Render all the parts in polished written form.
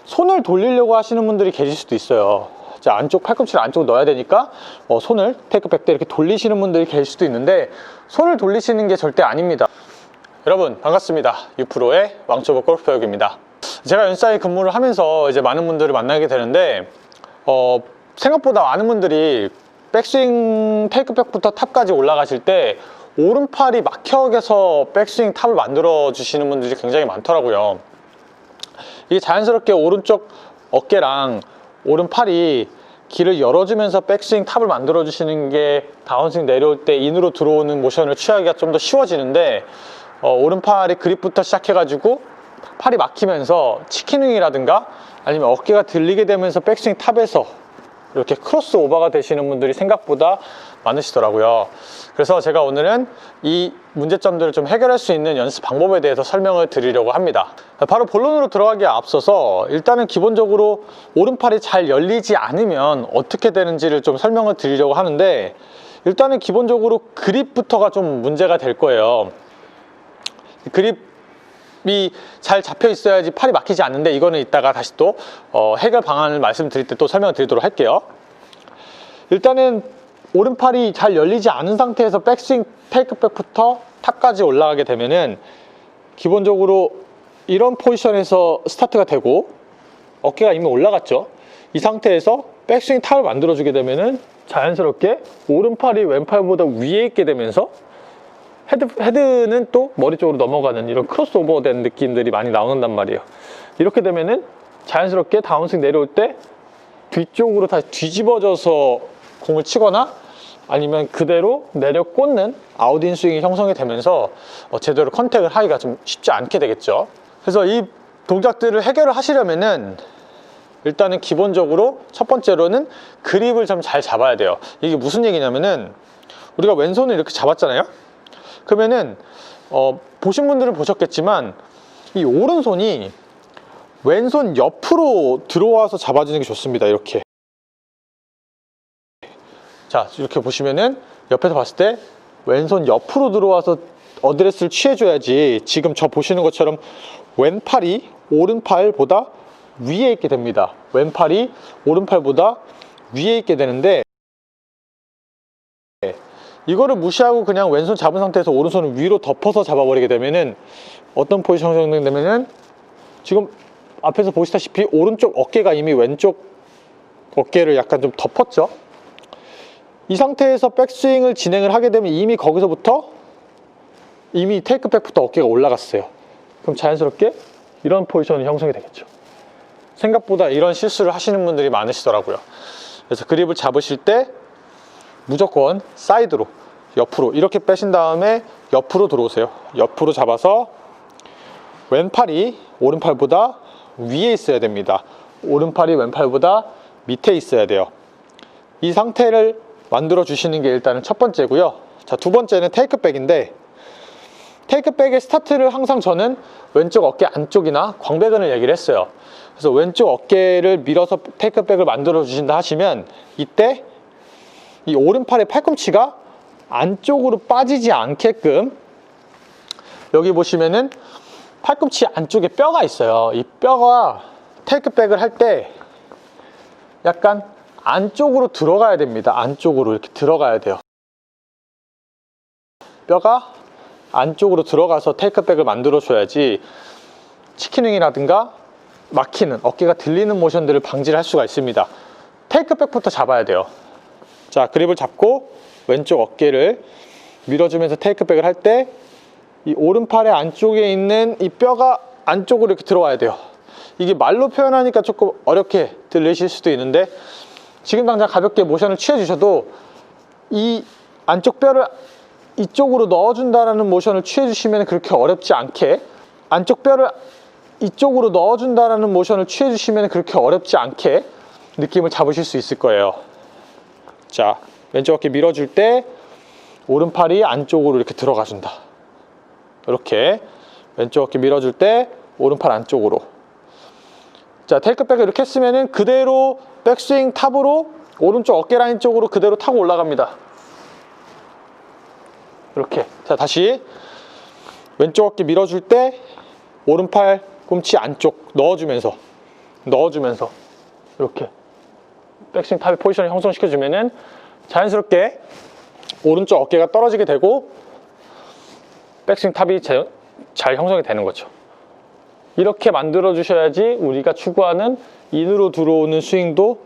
손을 돌리려고 하시는 분들이 계실 수도 있어요. 자, 안쪽 팔꿈치를 안쪽으로 넣어야 되니까 손을 테이크백 때 이렇게 돌리시는 분들이 계실 수도 있는데, 손을 돌리시는 게 절대 아닙니다. 여러분 반갑습니다. 유프로의 왕초보 골프배우기입니다. 제가 연사에 근무를 하면서 이제 많은 분들을 만나게 되는데, 생각보다 많은 분들이 백스윙 테이크백부터 탑까지 올라가실 때 오른팔이 막혀서 백스윙 탑을 만들어 주시는 분들이 굉장히 많더라고요. 이게 자연스럽게 오른쪽 어깨랑 오른팔이 길을 열어주면서 백스윙 탑을 만들어 주시는 게 다운스윙 내려올 때 인으로 들어오는 모션을 취하기가 좀 더 쉬워지는데, 오른팔이 그립부터 시작해 가지고 팔이 막히면서 치킨윙이라든가 아니면 어깨가 들리게 되면서 백스윙 탑에서 이렇게 크로스 오버가 되시는 분들이 생각보다 많으시더라고요. 그래서 제가 오늘은 이 문제점들을 좀 해결할 수 있는 연습 방법에 대해서 설명을 드리려고 합니다. 바로 본론으로 들어가기에 앞서서 일단은 기본적으로 오른팔이 잘 열리지 않으면 어떻게 되는지를 좀 설명을 드리려고 하는데, 일단은 기본적으로 그립부터가 좀 문제가 될 거예요. 그립이 잘 잡혀 있어야지 팔이 막히지 않는데, 이거는 이따가 다시 또 해결 방안을 말씀드릴 때 또 설명을 드리도록 할게요. 일단은 오른팔이 잘 열리지 않은 상태에서 백스윙 테이크백부터 탑까지 올라가게 되면은 기본적으로 이런 포지션에서 스타트가 되고 어깨가 이미 올라갔죠. 이 상태에서 백스윙 탑을 만들어 주게 되면은 자연스럽게 오른팔이 왼팔보다 위에 있게 되면서 헤드는 또 머리 쪽으로 넘어가는 이런 크로스오버 된 느낌들이 많이 나온단 말이에요. 이렇게 되면은 자연스럽게 다운스윙 내려올 때 뒤쪽으로 다시 뒤집어져서 공을 치거나 아니면 그대로 내려 꽂는 아웃인 스윙이 형성이 되면서 제대로 컨택을 하기가 좀 쉽지 않게 되겠죠. 그래서 이 동작들을 해결을 하시려면은 일단은 기본적으로 첫 번째로는 그립을 좀 잘 잡아야 돼요. 이게 무슨 얘기냐면은, 우리가 왼손을 이렇게 잡았잖아요. 그러면은 보신 분들은 보셨겠지만 이 오른손이 왼손 옆으로 들어와서 잡아주는 게 좋습니다. 이렇게. 자, 이렇게 보시면은 옆에서 봤을 때 왼손 옆으로 들어와서 어드레스를 취해줘야지, 지금 저 보시는 것처럼 왼팔이 오른팔보다 위에 있게 됩니다. 왼팔이 오른팔보다 위에 있게 되는데, 이거를 무시하고 그냥 왼손 잡은 상태에서 오른손을 위로 덮어서 잡아버리게 되면은 어떤 포지션이 형성되면은, 지금 앞에서 보시다시피 오른쪽 어깨가 이미 왼쪽 어깨를 약간 좀 덮었죠. 이 상태에서 백스윙을 진행을 하게 되면 이미 거기서부터 이미 테이크백부터 어깨가 올라갔어요. 그럼 자연스럽게 이런 포지션이 형성이 되겠죠. 생각보다 이런 실수를 하시는 분들이 많으시더라고요. 그래서 그립을 잡으실 때 무조건 사이드로, 옆으로 이렇게 빼신 다음에 옆으로 들어오세요. 옆으로 잡아서 왼팔이 오른팔보다 위에 있어야 됩니다. 오른팔이 왼팔보다 밑에 있어야 돼요. 이 상태를 만들어 주시는 게 일단은 첫 번째고요. 자, 두 번째는 테이크백인데, 테이크백의 스타트를 항상 저는 왼쪽 어깨 안쪽이나 광배근을 얘기를 했어요. 그래서 왼쪽 어깨를 밀어서 테이크백을 만들어 주신다 하시면, 이때 이 오른팔의 팔꿈치가 안쪽으로 빠지지 않게끔, 여기 보시면은 팔꿈치 안쪽에 뼈가 있어요. 이 뼈가 테이크백을 할 때 약간 안쪽으로 들어가야 됩니다. 안쪽으로 이렇게 들어가야 돼요. 뼈가 안쪽으로 들어가서 테이크백을 만들어 줘야지 치킨윙이라든가 막히는, 어깨가 들리는 모션들을 방지를 할 수가 있습니다. 테이크백부터 잡아야 돼요. 자, 그립을 잡고 왼쪽 어깨를 밀어주면서 테이크백을 할 때 이 오른팔의 안쪽에 있는 이 뼈가 안쪽으로 이렇게 들어와야 돼요. 이게 말로 표현하니까 조금 어렵게 들리실 수도 있는데, 지금 당장 가볍게 모션을 취해 주셔도 이 안쪽 뼈를 이쪽으로 넣어준다라는 모션을 취해 주시면 그렇게 어렵지 않게, 안쪽 뼈를 이쪽으로 넣어준다라는 모션을 취해 주시면 그렇게 어렵지 않게 느낌을 잡으실 수 있을 거예요. 자, 왼쪽 어깨 밀어줄 때 오른팔이 안쪽으로 이렇게 들어가 준다. 이렇게 왼쪽 어깨 밀어줄 때 오른팔 안쪽으로. 자, 테이크백을 이렇게 했으면은 그대로 백스윙 탑으로 오른쪽 어깨 라인 쪽으로 그대로 타고 올라갑니다. 이렇게. 자, 다시 왼쪽 어깨 밀어줄 때 오른팔 꿈치 안쪽 넣어주면서 넣어주면서 이렇게 백스윙 탑의 포지션을 형성시켜주면은 자연스럽게 오른쪽 어깨가 떨어지게 되고 백스윙 탑이 잘 형성이 되는 거죠. 이렇게 만들어 주셔야지 우리가 추구하는 인으로 들어오는 스윙도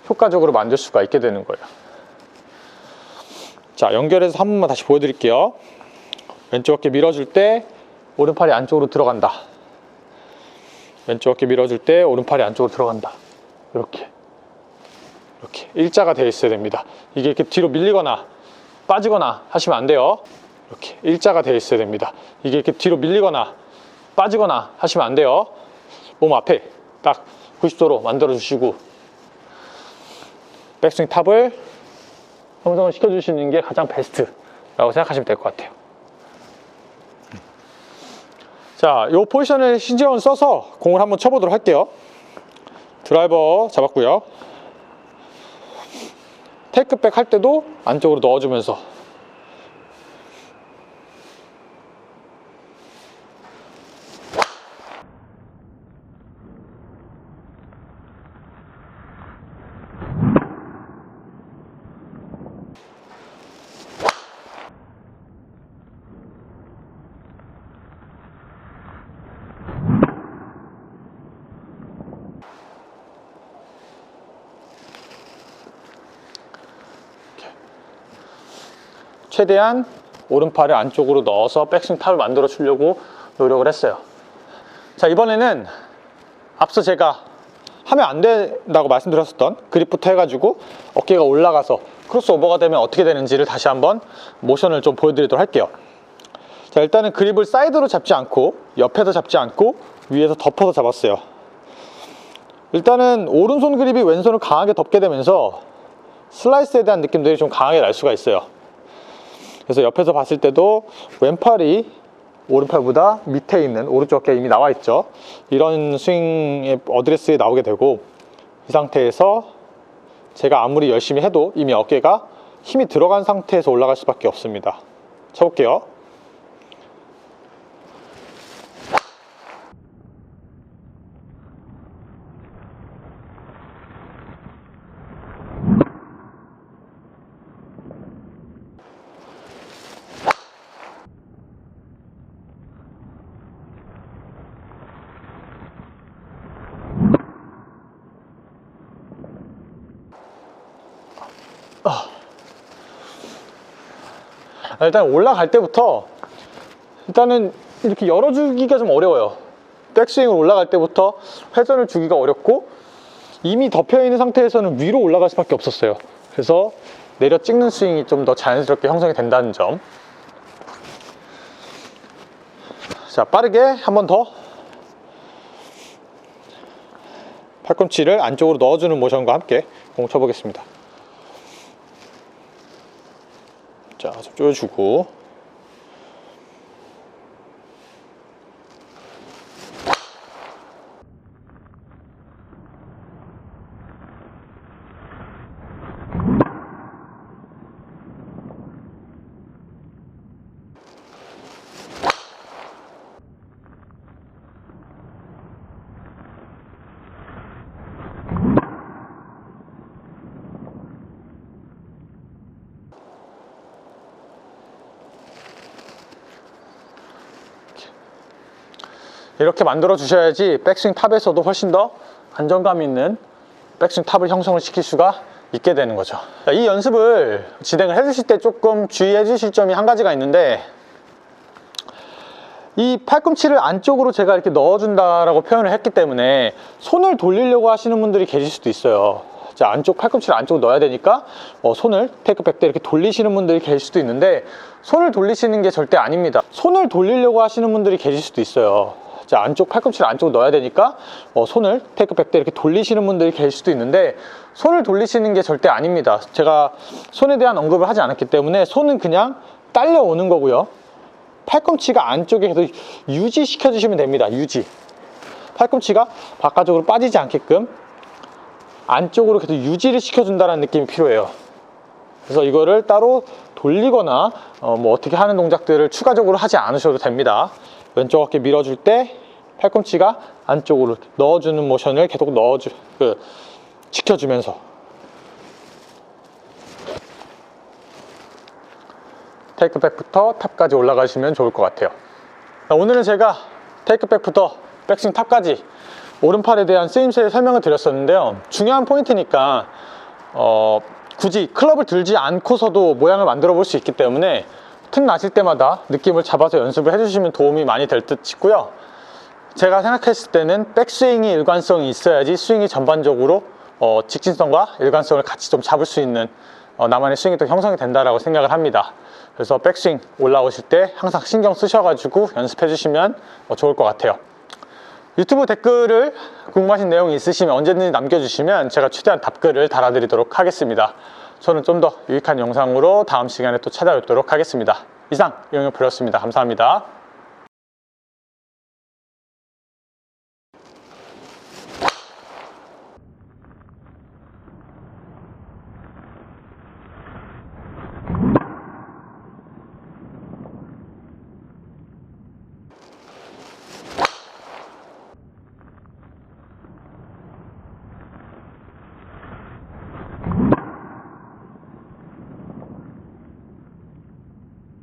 효과적으로 만들 수가 있게 되는 거예요. 자, 연결해서 한 번만 다시 보여드릴게요. 왼쪽 어깨 밀어줄 때 오른팔이 안쪽으로 들어간다. 왼쪽 어깨 밀어줄 때 오른팔이 안쪽으로 들어간다. 이렇게 일자가 되어 있어야 됩니다. 이게 이렇게 뒤로 밀리거나 빠지거나 하시면 안 돼요. 이렇게 일자가 되어 있어야 됩니다. 이게 이렇게 뒤로 밀리거나 빠지거나 하시면 안 돼요. 몸 앞에 딱 90도로 만들어 주시고 백스윙 탑을 형성을 시켜주시는 게 가장 베스트라고 생각하시면 될 것 같아요. 자, 이 포지션을 신지원 써서 공을 한번 쳐보도록 할게요. 드라이버 잡았고요. 테이크백 할 때도 안쪽으로 넣어주면서 최대한 오른팔을 안쪽으로 넣어서 백스윙 탑을 만들어 주려고 노력을 했어요. 자, 이번에는 앞서 제가 하면 안 된다고 말씀드렸었던 그립부터 해가지고 어깨가 올라가서 크로스오버가 되면 어떻게 되는지를 다시 한번 모션을 좀 보여드리도록 할게요. 자, 일단은 그립을 사이드로 잡지 않고 옆에서 잡지 않고 위에서 덮어서 잡았어요. 일단은 오른손 그립이 왼손을 강하게 덮게 되면서 슬라이스에 대한 느낌들이 좀 강하게 날 수가 있어요. 그래서 옆에서 봤을 때도 왼팔이 오른팔보다 밑에 있는 오른쪽 어깨에 이미 나와 있죠. 이런 스윙의 어드레스에 나오게 되고, 이 상태에서 제가 아무리 열심히 해도 이미 어깨가 힘이 들어간 상태에서 올라갈 수밖에 없습니다. 쳐볼게요. 일단 올라갈 때부터 일단은 이렇게 열어주기가 좀 어려워요. 백스윙을 올라갈 때부터 회전을 주기가 어렵고, 이미 덮여있는 상태에서는 위로 올라갈 수밖에 없었어요. 그래서 내려 찍는 스윙이 좀 더 자연스럽게 형성이 된다는 점. 자, 빠르게 한 번 더 팔꿈치를 안쪽으로 넣어주는 모션과 함께 공 쳐보겠습니다. 자, 좀 조여주고, 이렇게 만들어 주셔야지 백스윙 탑에서도 훨씬 더 안정감 있는 백스윙 탑을 형성을 시킬 수가 있게 되는 거죠. 이 연습을 진행을 해 주실 때 조금 주의해 주실 점이 한 가지가 있는데, 이 팔꿈치를 안쪽으로 제가 이렇게 넣어준다라고 표현을 했기 때문에 손을 돌리려고 하시는 분들이 계실 수도 있어요. 자, 팔꿈치를 안쪽으로 넣어야 되니까 손을 테이크백 때 이렇게 돌리시는 분들이 계실 수도 있는데, 손을 돌리시는 게 절대 아닙니다. 손을 돌리려고 하시는 분들이 계실 수도 있어요. 자, 팔꿈치를 안쪽으로 넣어야 되니까 손을 테이크백 때 이렇게 돌리시는 분들이 계실 수도 있는데, 손을 돌리시는 게 절대 아닙니다. 제가 손에 대한 언급을 하지 않았기 때문에 손은 그냥 딸려오는 거고요. 팔꿈치가 안쪽에 계속 유지시켜 주시면 됩니다. 유지. 팔꿈치가 바깥쪽으로 빠지지 않게끔 안쪽으로 계속 유지를 시켜준다는 느낌이 필요해요. 그래서 이거를 따로 돌리거나 뭐 어떻게 하는 동작들을 추가적으로 하지 않으셔도 됩니다. 왼쪽 어깨 밀어줄 때 팔꿈치가 안쪽으로 넣어주는 모션을 계속 지켜주면서 테이크백부터 탑까지 올라가시면 좋을 것 같아요. 오늘은 제가 테이크백부터 백스윙 탑까지 오른팔에 대한 쓰임새를 설명을 드렸었는데요. 중요한 포인트니까 굳이 클럽을 들지 않고서도 모양을 만들어 볼 수 있기 때문에 틈 나실 때마다 느낌을 잡아서 연습을 해주시면 도움이 많이 될 듯 싶고요. 제가 생각했을 때는 백스윙이 일관성이 있어야지 스윙이 전반적으로 직진성과 일관성을 같이 좀 잡을 수 있는 나만의 스윙이 또 형성이 된다라고 생각을 합니다. 그래서 백스윙 올라오실 때 항상 신경 쓰셔가지고 연습해 주시면 좋을 것 같아요. 유튜브 댓글을 궁금하신 내용이 있으시면 언제든지 남겨주시면 제가 최대한 답글을 달아드리도록 하겠습니다. 저는 좀 더 유익한 영상으로 다음 시간에 또 찾아뵙도록 하겠습니다. 이상 이영혁 프로였습니다. 감사합니다.